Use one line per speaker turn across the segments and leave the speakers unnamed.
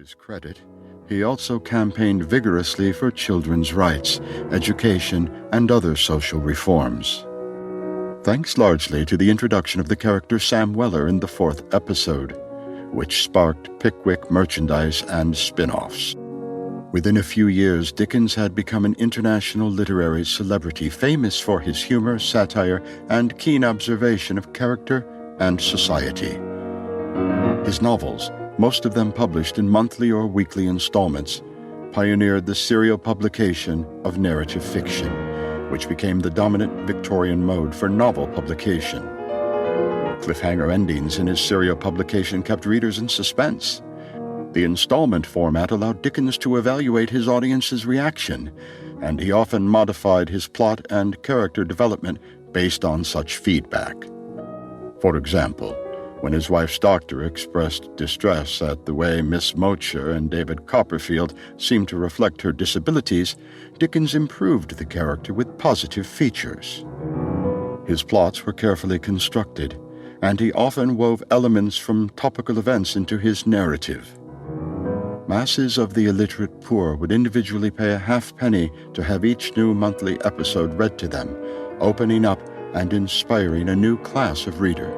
his credit, he also campaigned vigorously for children's rights, education, and other social reforms. Thanks largely to the introduction of the character Sam Weller in the 4th episode, which sparked Pickwick merchandise and spin-offs. Within a few years, Dickens had become an international literary celebrity, famous for his humor, satire, and keen observation of character and society. His novels, most of them published in monthly or weekly installments, pioneered the serial publication of narrative fiction, which became the dominant Victorian mode for novel publication. Cliffhanger endings in his serial publication kept readers in suspense. The installment format allowed Dickens to evaluate his audience's reaction, and he often modified his plot and character development based on such feedback. For example, when his wife's doctor expressed distress at the way Miss Mowcher and David Copperfield seemed to reflect her disabilities, Dickens improved the character with positive features. His plots were carefully constructed, and he often wove elements from topical events into his narrative. Masses of the illiterate poor would individually pay a halfpenny to have each new monthly episode read to them, opening up and inspiring a new class of reader.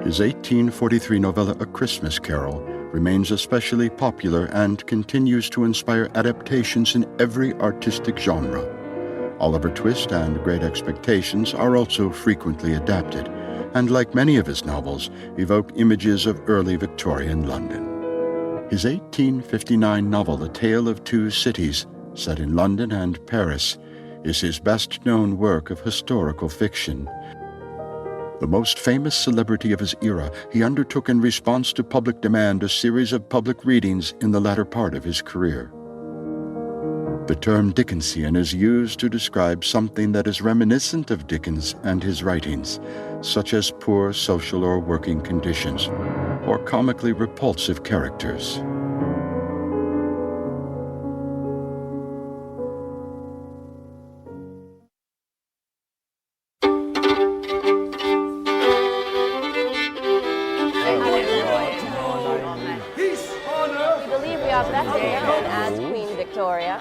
His 1843 novella A Christmas Carol remains especially popular and continues to inspire adaptations in every artistic genre. Oliver Twist and Great Expectations are also frequently adapted, and like many of his novels, evoke images of early Victorian London. His 1859 novel A Tale of Two Cities, set in London and Paris, is his best-known work of historical fiction. The most famous celebrity of his era, he undertook in response to public demand a series of public readings in the latter part of his career. The term Dickensian is used to describe something that is reminiscent of Dickens and his writings, such as poor social or working conditions, or comically repulsive characters.
Victoria.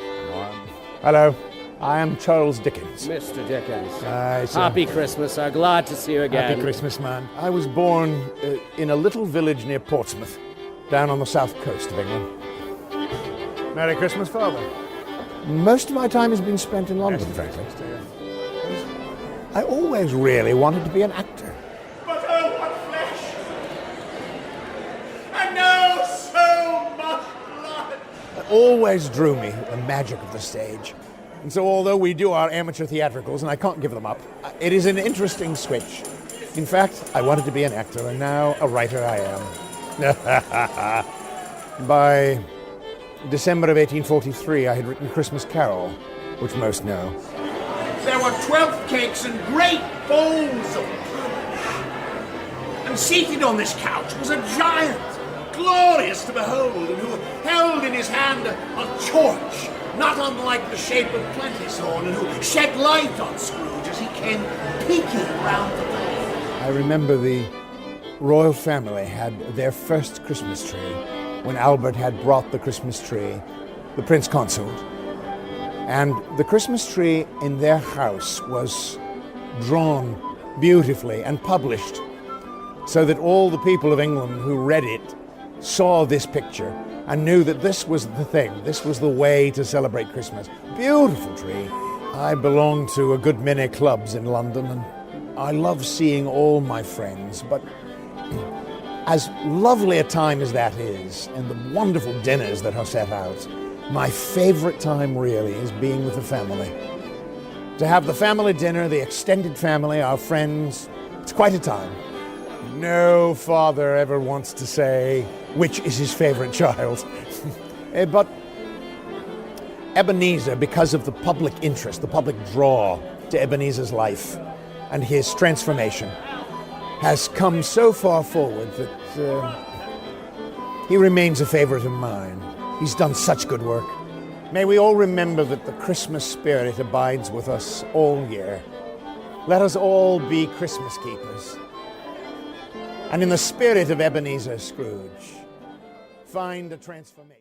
Hello, I am Charles Dickens.
Mr. Dickens.
Aye, sir.
Happy Christmas, sir. Glad to see you again.
Happy Christmas, man. I was born in a little village near Portsmouth, down on the south coast of England. Merry Christmas, Father. Most of my time has been spent in London, frankly. I always really wanted to be an actor.
But oh, what flesh! And now so much blood!
It always drew me, the magic of the stage. And so although we do our amateur theatricals, and I can't give them up, it is an interesting switch. In fact, I wanted to be an actor, and now a writer I am. By December of 1843, I had written Christmas Carol, which most know.
There were 12 cakes and great bowls of punch. And seated on this couch was a giant, glorious to behold, and who held in his hand a torch, not unlike the shape of Plentythorn, and who shed light on Scrooge as he came peeking round the lane.
I remember the royal family had their first Christmas tree when Albert had brought the Christmas tree, the Prince Consort. And the Christmas tree in their house was drawn beautifully and published so that all the people of England who read it saw this picture and knew that this was the thing, this was the way to celebrate Christmas. Beautiful tree. I belong to a good many clubs in London, and I love seeing all my friends, but as lovely a time as that is, and the wonderful dinners that are set out, my favorite time really is being with the family. To have the family dinner, the extended family, our friends, it's quite a time. No father ever wants to say which is his favorite child. But Ebenezer, because of the public interest, the public draw to Ebenezer's life and his transformation, has come so far forward that he remains a favorite of mine. He's done such good work. May we all remember that the Christmas spirit abides with us all year. Let us all be Christmas keepers. And in the spirit of Ebenezer Scrooge, find a transformation.